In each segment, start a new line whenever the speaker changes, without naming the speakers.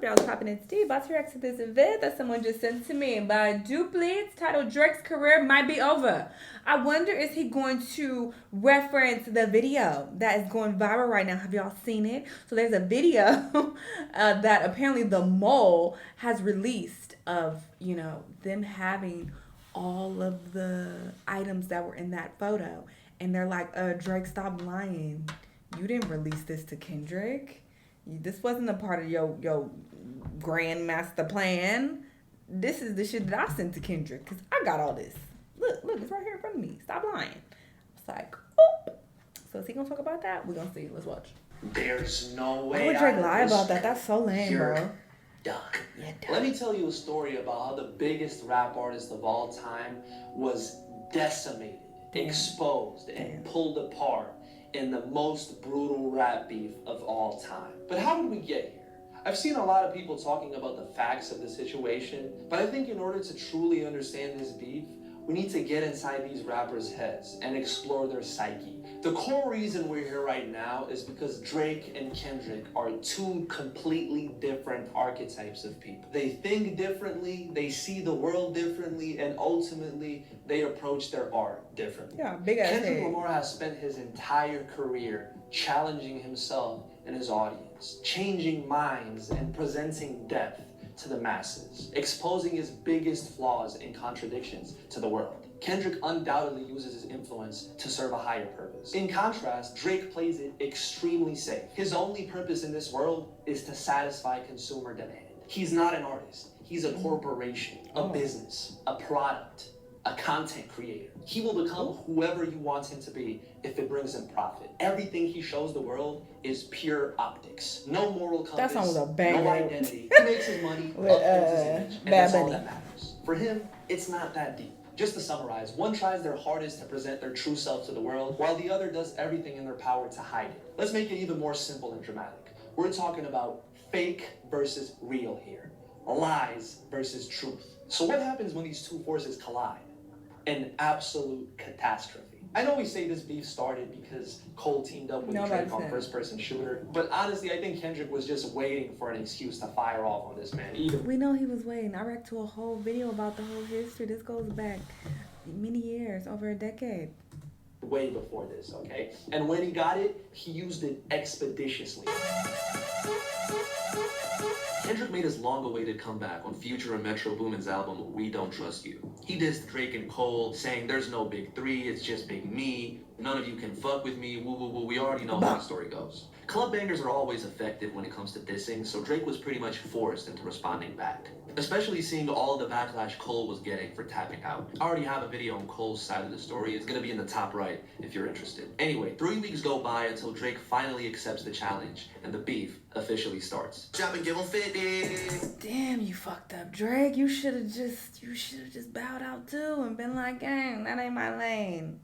y'all was popping in Steve. About to react to this vid that someone just sent to me by Duplitz titled Drake's career might be over. I wonder, is he going to reference the video that is going viral right now? Have y'all seen it? So there's a video that apparently the mole has released of, them having all of the items that were in that photo. And they're like, Drake, stop lying. You didn't release this to Kendrick. This wasn't a part of your grand master plan. This is the shit that I sent to Kendrick because I got all this. Look, it's right here in front of me. Stop lying. It's like, oh. So is he gonna talk about that? We're gonna see. Let's watch.
There's no way.
Why would Drake lie about that? That's so lame, bro.
Done. Let me tell you a story about how the biggest rap artist of all time was decimated, exposed, and pulled apart in the most brutal rap beef of all time. But how did we get here? I've seen a lot of people talking about the facts of the situation, but I think in order to truly understand this beef, we need to get inside these rappers' heads and explore their psyche. The core reason we're here right now is because Drake and Kendrick are two completely different archetypes of people. They think differently, they see the world differently, and ultimately, they approach their art differently.
Yeah, big ass
Kendrick
head.
Lamar has spent his entire career challenging himself and his audience, changing minds and presenting depth to the masses, exposing his biggest flaws and contradictions to the world. Kendrick undoubtedly uses his influence to serve a higher purpose. In contrast, Drake plays it extremely safe. His only purpose in this world is to satisfy consumer demand. He's not an artist. He's a corporation, a business, a product, a content creator. He will become whoever you want him to be if it brings him profit. Everything he shows the world is pure optics. No moral compass,
That song was a banger.
no identity. He makes his money, upholds his image, and that's all that matters. For him, it's not that deep. Just to summarize, one tries their hardest to present their true self to the world, while the other does everything in their power to hide it. Let's make it even more simple and dramatic. We're talking about fake versus real here. Lies versus truth. So what happens when these two forces collide? An absolute catastrophe. I know we say this beef started because Cole teamed up with Drake on first-person shooter, but honestly, I think Kendrick was just waiting for an excuse to fire off on this man.
We know he was waiting. I reacted to a whole video about the whole history. This goes back many years, over a decade.
Way before this, okay? And when he got it, he used it expeditiously. Kendrick made his long-awaited comeback on Future and Metro Boomin's album, We Don't Trust You. He dissed Drake and Cole, saying there's no big three, it's just big me, none of you can fuck with me, woo woo woo, we already know how the story goes. Club bangers are always effective when it comes to dissing, so Drake was pretty much forced into responding back. Especially seeing all the backlash Cole was getting for tapping out. I already have a video on Cole's side of the story. It's gonna be in the top right if you're interested. Anyway, 3 weeks go by until Drake finally accepts the challenge and the beef officially starts. Drop and give him 50.
Damn, you fucked up, Drake. You should have just bowed out too and been like, "Dang, that ain't my lane.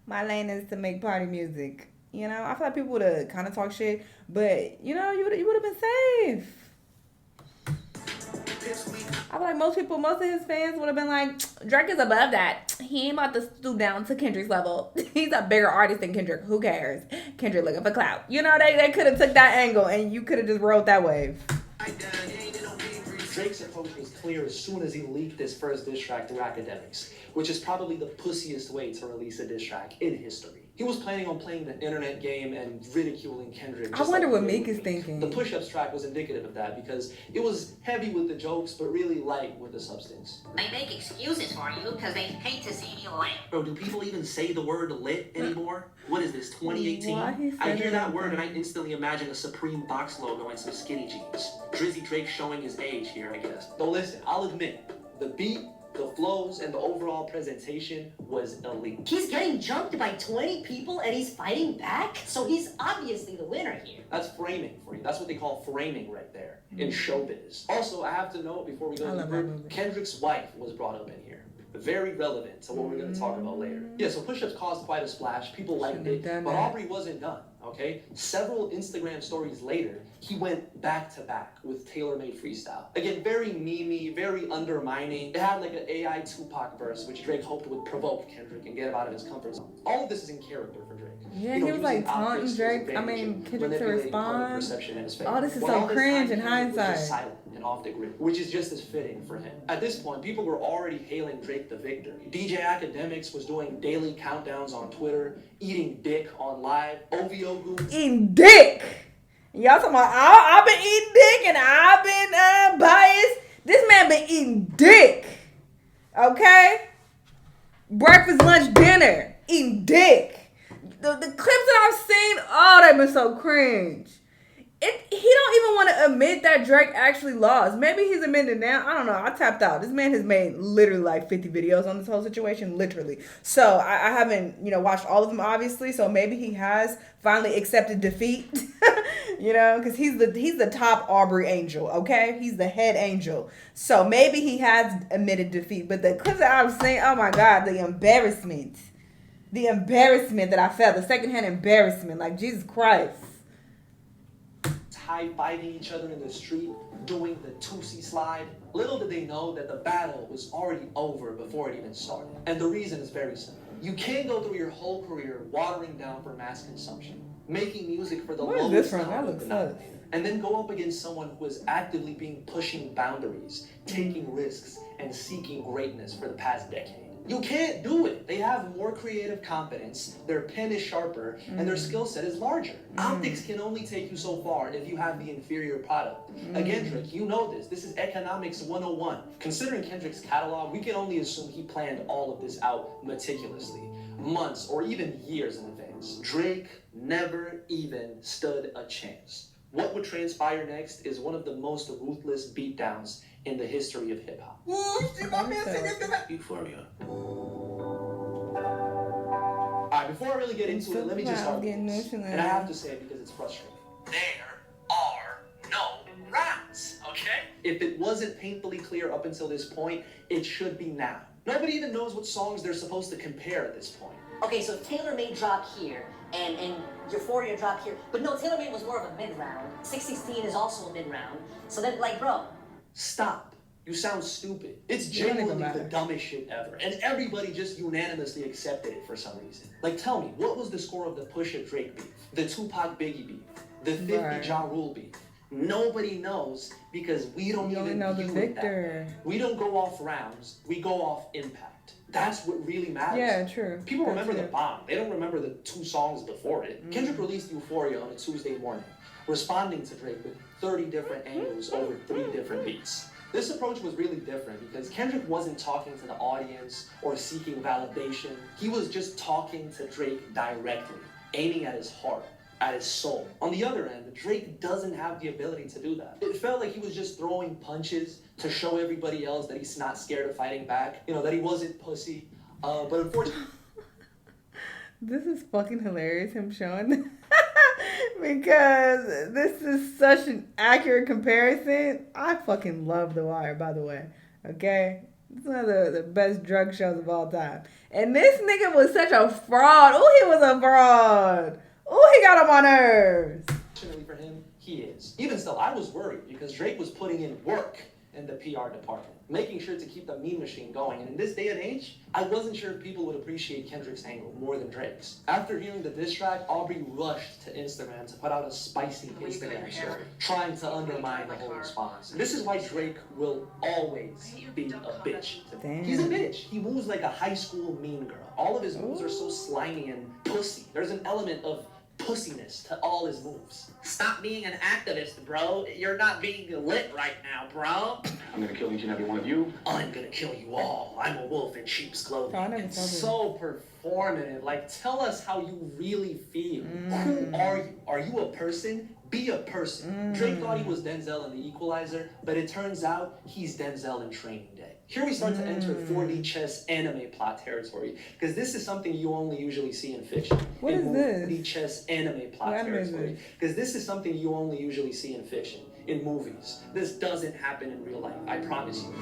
My lane is to make party music." I feel like people would have kind of talked shit, but you would have been safe. I feel like most of his fans would have been like, Drake is above that. He ain't about to stoop down to Kendrick's level. He's a bigger artist than Kendrick. Who cares? Kendrick looking for clout. They could have took that angle and you could have just rode that wave.
Drake's approach was clear as soon as he leaked his first diss track through academics, which is probably the pussiest way to release a diss track in history. He was planning on playing the internet game and ridiculing Kendrick.
I wonder what Meek is thinking.
The push-ups track was indicative of that because it was heavy with the jokes, but really light with the substance.
They make excuses for you because they hate to see you lit.
Bro, do people even say the word lit anymore? What is this, 2018? I hear that word and I instantly imagine a Supreme box logo and some skinny jeans. Drizzy Drake showing his age here, I guess. Though listen, I'll admit, the beat, the flows, and the overall presentation was elite.
He's getting jumped by 20 people and he's fighting back? So he's obviously the winner here.
That's framing for you. That's what they call framing right there in showbiz. Also, I have to note before we go deeper, Kendrick's wife was brought up in here. Very relevant to what we're going to talk about later. Yeah, so push-ups caused quite a splash. People liked it, but Aubrey wasn't done, okay? Several Instagram stories later, he went back to back with tailor-made freestyle. Again, very memey, very undermining. It had like an AI Tupac verse, which Drake hoped would provoke Kendrick and get him out of his comfort zone. All of this is in character for Drake.
Yeah, he was like taunting Drake. Kendrick to respond. Oh, this is so cringe in hindsight.
Silent and off the grid, which is just as fitting for him. At this point, people were already hailing Drake the victor. DJ Academics was doing daily countdowns on Twitter, eating dick on live. OVO Goons
eating dick. Y'all talking about I've been eating dick and I've been biased. This man been eating dick. Okay? Breakfast, lunch, dinner. Eating dick. The clips that I've seen, oh, they've been so cringe. He don't even want to admit that Drake actually lost. Maybe he's admitting it now. I don't know. I tapped out. This man has made literally like 50 videos on this whole situation, literally. So I haven't, watched all of them, obviously. So maybe he has finally accepted defeat, because he's the top Aubrey angel, okay? He's the head angel. So maybe he has admitted defeat. But the clips that I've seen, oh my God, the embarrassment that I felt, the secondhand embarrassment, like Jesus Christ.
Fighting each other in the street, doing the Tootsie slide. Little did they know that the battle was already over before it even started. And the reason is very simple. You can't go through your whole career watering down for mass consumption, making music for the lowest common denominator, and then go up against someone who is actively pushing boundaries, taking risks, and seeking greatness for the past decade. You can't do it. They have more creative competence, their pen is sharper, and their skill set is larger. Optics can only take you so far if you have the inferior product. Again, Drake, you know this. This is economics 101. Considering Kendrick's catalog, we can only assume he planned all of this out meticulously, months or even years in advance. Drake never even stood a chance. What would transpire next is one of the most ruthless beatdowns in the history of hip-hop. Euphoria. Alright, before I really get into it, let me just start with this. And I have to say it because it's frustrating. There are no rounds, okay? If it wasn't painfully clear up until this point, it should be now. Nobody even knows what songs they're supposed to compare at this point.
Okay, so Taylor Made drop here, and Euphoria drop here. But no, Taylor Made was more of a mid-round. 616 is also a mid-round. So then, bro.
Stop. You sound stupid. It's genuinely the dumbest shit ever. And everybody just unanimously accepted it for some reason. Like, tell me, what was the score of the Pusha Drake beef? The Tupac Biggie beef? The 50 Ja Rule beef? Nobody knows because we don't even know the victor. We don't go off rounds. We go off impact. That's what really matters.
Yeah, true.
People remember the bomb. They don't remember the 2 songs before it. Kendrick released Euphoria on a Tuesday morning, responding to Drake with 30 different angles over 3 different beats. This approach was really different because Kendrick wasn't talking to the audience or seeking validation. He was just talking to Drake directly, aiming at his heart, at his soul. On the other end, Drake doesn't have the ability to do that. It felt like he was just throwing punches to show everybody else that he's not scared of fighting back, that he wasn't pussy. But unfortunately...
This is fucking hilarious, him showing because this is such an accurate comparison. I fucking love The Wire, by the way. Okay? It's one of the best drug shows of all time. And this nigga was such a fraud. Oh, he was a fraud. Oh, he got on my nerves.
Fortunately for him, he is. Even still, I was worried because Drake was putting in work in the PR department, making sure to keep the meme machine going. And in this day and age, I wasn't sure if people would appreciate Kendrick's angle more than Drake's. After hearing the diss track, Aubrey rushed to Instagram to put out a spicy Instagram story, trying to undermine the whole response. This is why Drake will always be a bitch to me. He's a bitch. He moves like a high school mean girl. All of his moves are so slimy and pussy. There's an element of pussiness to all his moves.
Stop being an activist, bro. You're not being lit right now, bro.
I'm gonna kill each and every one of you.
I'm gonna kill you all. I'm a wolf in sheep's clothing.
It's
so performative. Like, tell us how you really feel. Who are you? Are you a person? Be a person. Drake thought he was Denzel in The Equalizer, but it turns out he's Denzel in Training Day. Here we start to enter 4D chess anime plot territory, because this is something you only usually see in fiction.
What is this?
4D chess anime plot territory, because this is something you only usually see in fiction, in movies. This doesn't happen in real life, I promise you.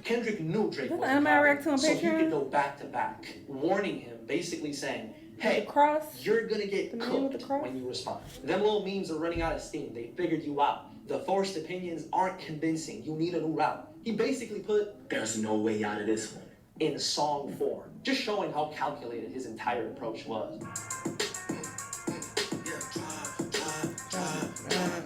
Kendrick knew Drake was coming, so he could go back to back, warning him, basically saying, Hey,
cross.
you're gonna get
The man with
cooked
the cross?
when you respond. Them little memes are running out of steam. They figured you out. The forced opinions aren't convincing. You need a new route. He basically put, there's no way out of this one, in song form, just showing how calculated his entire approach was.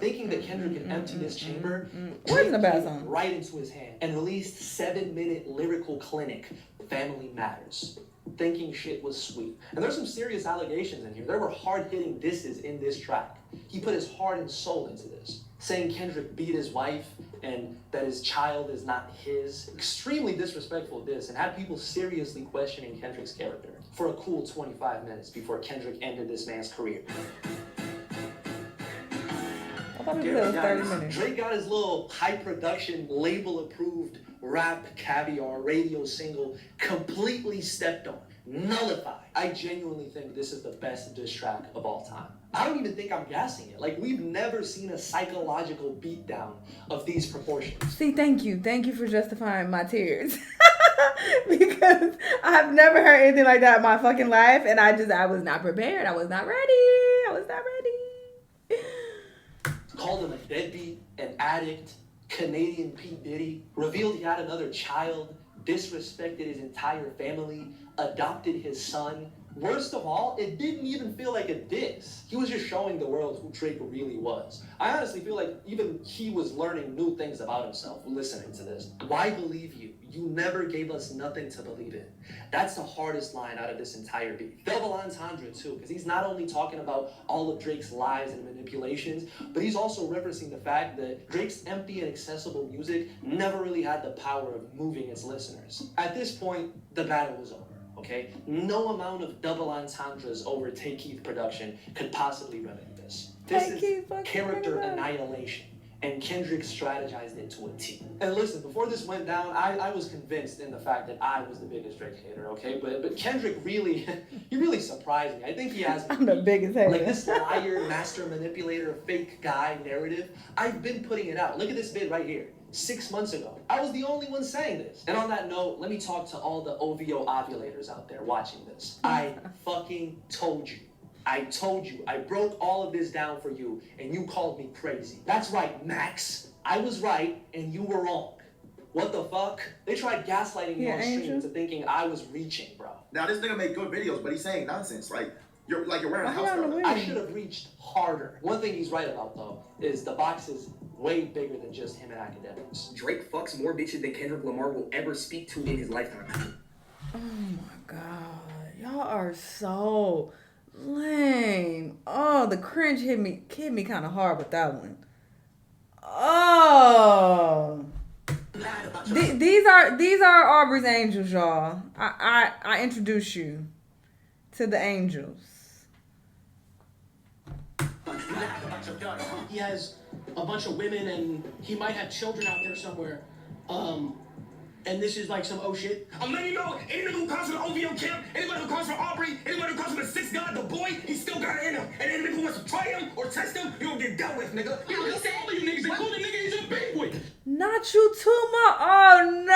Thinking that Kendrick could empty this chamber,
Where's the bad song?
right into his hand and released 7-minute lyrical clinic, Family Matters. Thinking shit was sweet. And there's some serious allegations in here. There were hard-hitting disses in this track. He put his heart and soul into this, saying Kendrick beat his wife and that his child is not his. Extremely disrespectful diss, and had people seriously questioning Kendrick's character for a cool 25 minutes before Kendrick ended this man's career.
I thought it was 30 minutes.
Drake got his little high production, label approved rap caviar radio single completely stepped on, nullified. I genuinely think this is the best diss track of all time. I don't even think I'm gassing it. Like, we've never seen a psychological beatdown of these proportions.
See, thank you for justifying my tears. Because I've never heard anything like that in my fucking life, and I was not prepared. I was not ready.
Called him a deadbeat, an addict, Canadian P. Diddy, revealed he had another child, disrespected his entire family, adopted his son. Worst of all, it didn't even feel like a diss. He was just showing the world who Drake really was. I honestly feel like even he was learning new things about himself listening to this. Why believe you? You never gave us nothing to believe in. That's the hardest line out of this entire beat. Double entendre too, because he's not only talking about all of Drake's lies and manipulations, but he's also referencing the fact that Drake's empty and accessible music never really had the power of moving its listeners. At this point, the battle was over. Okay? No amount of double entendres over Take Keith production could possibly remedy this. This is character annihilation, and Kendrick strategized it to a T. And listen, before this went down, I was convinced in the fact that I was the biggest Drake hater, okay? But Kendrick really, he really surprised me. I think he has...
I'm the biggest hater.
Like this liar, master manipulator, fake guy narrative, I've been putting it out. Look at this vid right here. 6 months ago. I was the only one saying this. And on that note, let me talk to all the OVO ovulators out there watching this. I fucking told you. I told you. I broke all of this down for you, and you called me crazy. That's right, Max. I was right, and you were wrong. What the fuck? They tried gaslighting me on stream into thinking I was reaching, bro.
Now, this nigga make good videos, but he's saying nonsense. You're wearing a house cover.
I should have reached harder. One thing he's right about, though, is the box is way bigger than just him and academics.
Drake fucks more bitches than Kendrick Lamar will ever speak to in his lifetime.
Oh my god. Y'all are so lame. Oh, the cringe hit me kind of hard with that one. Oh. These are Aubrey's angels, y'all. I introduce you to the angels.
He has a bunch of women and he might have children out there somewhere. And this is like some oh shit. I'm letting you know, any nigga who comes from the OVO camp, anybody who comes from Aubrey, anybody who comes from the sixth god, the boy, he still got it in him. And any nigga who wants to try him or test him, you will get dealt with, nigga. You know, he said all of you niggas, including the nigga he's in bed with.
Not you too much. Oh no!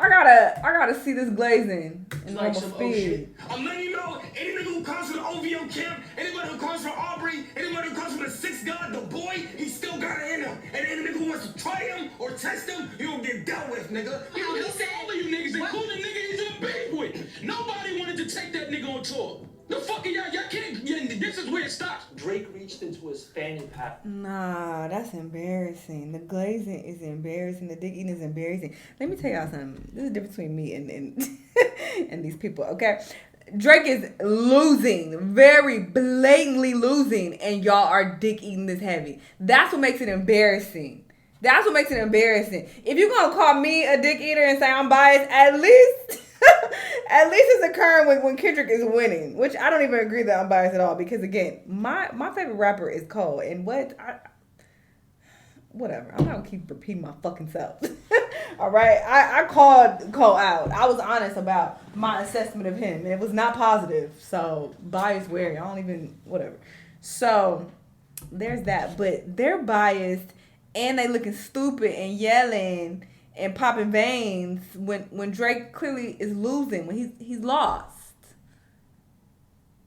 I gotta see this glazing in
like
normal
some
speed.
oh shit. I'm letting you know, any nigga who comes from the OVO camp, anybody who comes from Aubrey, anybody who comes from the sixth god, the boy, he still got it in him. And any nigga who wants to try him or test him, you will get dealt with, nigga. You know, he said all of you niggas, including the nigga he's in bed with. Nobody wanted to take that nigga on tour. The fuck are y'all can't, this is where it stops.
Drake reached into his fanny pack.
Nah, that's embarrassing. The glazing is embarrassing. The dick eating is embarrassing. Let me tell y'all something. This is the difference between me and and these people, okay? Drake is losing, very blatantly losing, and y'all are dick eating this heavy. That's what makes it embarrassing. That's what makes it embarrassing. If you're gonna call me a dick eater and say I'm biased, at least it's occurring when Kendrick is winning, which I don't even agree that I'm biased at all, because again, my favorite rapper is Cole, and whatever. I'm not gonna keep repeating my fucking self. All right, I called Cole out. I was honest about my assessment of him, and it was not positive. So bias wary. I don't even whatever. So there's that. But they're biased, and they looking stupid and yelling and popping veins when Drake clearly is losing, when he's lost.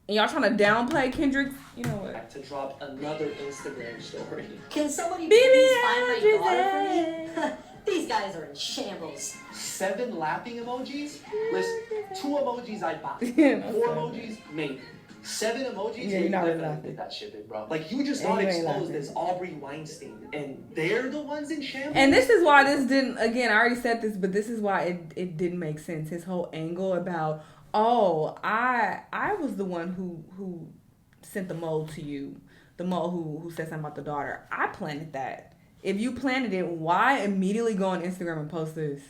And y'all trying to downplay Kendrick's, you know what?
To drop another Instagram story.
Can somebody
Baby,
please find my
Andrew
daughter for me? These guys are in shambles.
7 laughing emojis? Listen, 2 emojis I buy. 4 emojis, maybe. 7 emojis,
Yeah, you're not
definitely
laughing.
did that shit, big bro. Like, you just
Yeah,
got
you ain't
exposed
laughing.
as Aubrey Weinstein, and they're the ones in shambles?
And this is why this didn't, again, I already said this, but this is why it didn't make sense. His whole angle about, oh, I was the one who sent the mole to you. The mole who said something about the daughter. I planted that. If you planted it, why immediately go on Instagram and post this?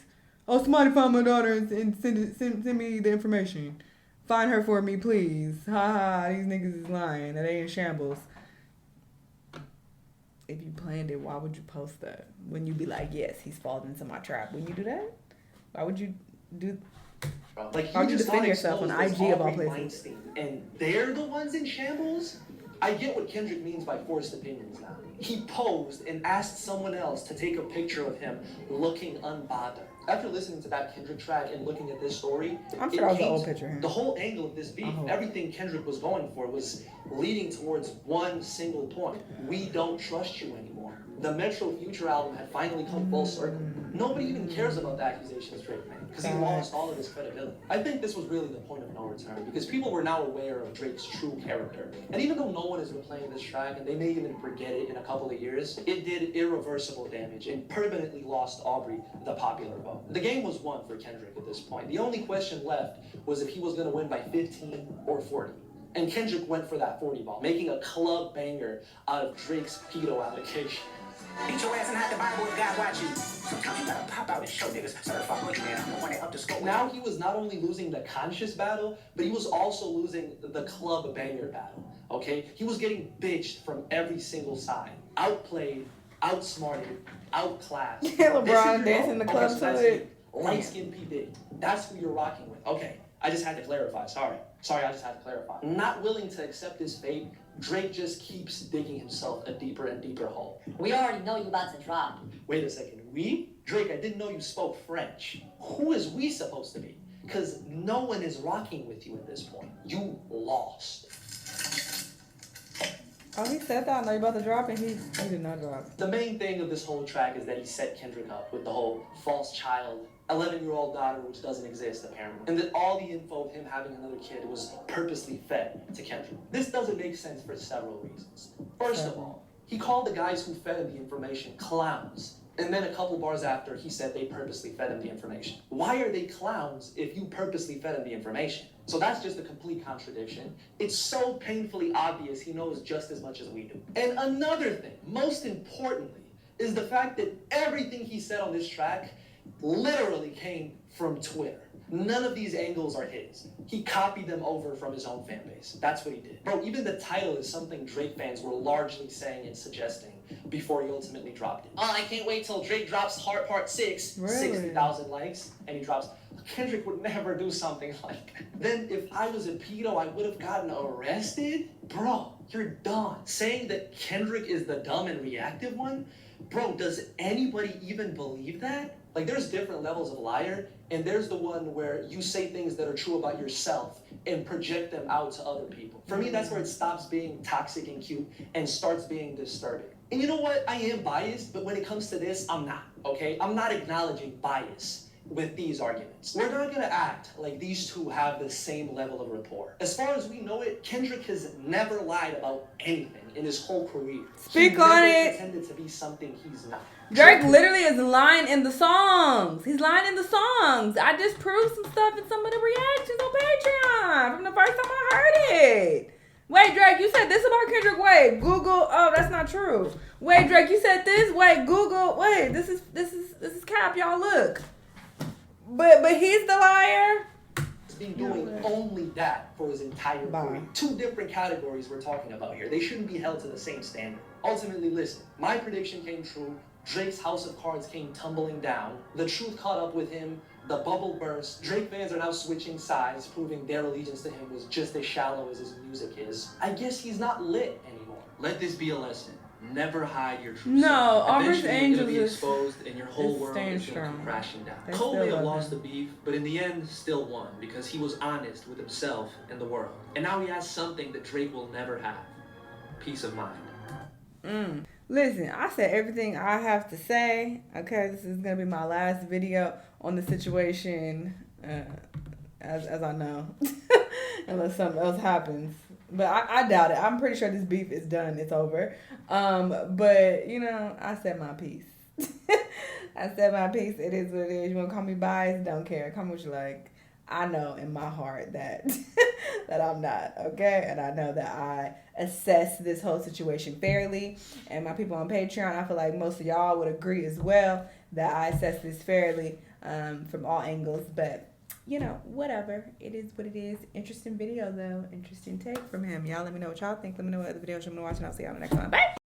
Oh, somebody found my daughter and send me the information. Find her for me, please. Ha ha, these niggas is lying. They in shambles. If you planned it, why would you post that? When you be like, yes, he's fallen into my trap. When you do that? Why would you do...
Like,
Why would you
just
defend
got
yourself on
exposed as
IG of all
Aubrey
places?
Weinstein, and they're the ones in shambles? I get what Kendrick means by forced opinions now. He posed and asked someone else to take a picture of him looking unbothered. After listening to that Kendrick track and looking at this story,
I'm sure that was the old picture of him.
the whole angle of this beef, everything Kendrick was going for was leading towards one single point. We don't trust you anymore. The Metro Future album had finally come full circle. Nobody even cares about the accusations Drake made because he lost all of his credibility. I think this was really the point of no return because people were now aware of Drake's true character. And even though no one is replaying this track and they may even forget it in a couple of years, it did irreversible damage and permanently lost Aubrey the popular vote. The game was won for Kendrick at this point. The only question left was if he was going to win by 15 or 40. And Kendrick went for that 40 ball, making a club banger out of Drake's pedo allocation.
Beat your ass and hide the Bible if God watch you. Sometimes you gotta pop out and show niggas. Certified rookie man, I'm the one that up the scope.
Now he was not only losing the conscious battle, but he was also losing the club banger battle. Okay? He was getting bitched from every single side. Outplayed, outsmarted, outclassed.
LeBron dancing in the club to it.
Light-skinned P. Diddy. That's who you're rocking with. Okay. I just had to clarify. Sorry, I just had to clarify. Not willing to accept his fate, Drake just keeps digging himself a deeper and deeper hole.
We already know you about to drop.
Wait a second, we? Drake, I didn't know you spoke French. Who is we supposed to be? Because no one is rocking with you at this point. You lost.
Oh, he said that. I know you about to drop and he did not drop.
The main thing of this whole track is that he set Kendrick up with the whole false child, 11-year-old daughter, which doesn't exist apparently. And that all the info of him having another kid was purposely fed to Kendrick. This doesn't make sense for several reasons. First of all, he called the guys who fed him the information clowns. And then a couple bars after, he said they purposely fed him the information. Why are they clowns if you purposely fed him the information? So that's just a complete contradiction. It's so painfully obvious he knows just as much as we do. And another thing, most importantly, is the fact that everything he said on this track literally came from Twitter. None of these angles are his. He copied them over from his own fan base. That's what he did. Bro, even the title is something Drake fans were largely saying and suggesting before he ultimately dropped it. Oh, I can't wait till Drake drops Heart Part 6,
Really?
60,000 likes, and he drops, Kendrick would never do something like that. Then if I was a pedo, I would have gotten arrested? Bro, you're done. Saying that Kendrick is the dumb and reactive one? Bro, does anybody even believe that? Like, there's different levels of liar, and there's the one where you say things that are true about yourself and project them out to other people. For me, that's where it stops being toxic and cute and starts being disturbing. And you know what? I am biased, but when it comes to this, I'm not, okay? I'm not acknowledging bias with these arguments. We're not gonna act like these two have the same level of rapport. As far as we know it, Kendrick has never lied about anything in his whole career.
Speak on it.
Pretended to be something he's not.
Drake literally is lying in the songs. He's lying in the songs. I just proved some stuff in some of the reactions on Patreon from the first time I heard it. Wait, Drake, you said this about Kendrick. Wait, Google. Oh, that's not true. Wait, Drake, you said this. Wait, Google. Wait, this is cap. Y'all look. But he's the liar.
He's been doing only that for his entire career. Two different categories we're talking about here. They shouldn't be held to the same standard. Ultimately, listen, my prediction came true. Drake's house of cards came tumbling down. The truth caught up with him. The bubble burst. Drake fans are now switching sides, proving their allegiance to him was just as shallow as his music is. I guess he's not lit anymore. Let this be a lesson. Never hide your true
No,
self.
Aubrey's
Eventually,
Angels
it'll be
is
exposed, and your whole world
staying
is going to come
strong.
crashing down.
They
Cole
still
may have
love
lost the
him.
beef, but in the end, still won because he was honest with himself and the world. And now he has something that Drake will never have: peace of mind.
Listen, I said everything I have to say. Okay, this is gonna be my last video on the situation, as I know, unless something else happens. But I doubt it. I'm pretty sure this beef is done. It's over. But you know, I said my piece. I said my piece. It is what it is. You wanna call me biased? Don't care. Call me what you like. I know in my heart that that I'm not, okay? And I know that I assess this whole situation fairly. And my people on Patreon, I feel like most of y'all would agree as well that I assess this fairly from all angles. But, you know, whatever. It is what it is. Interesting video, though. Interesting take from him. Y'all let me know what y'all think. Let me know what other videos you want to watch, and I'll see y'all in the next one. Bye!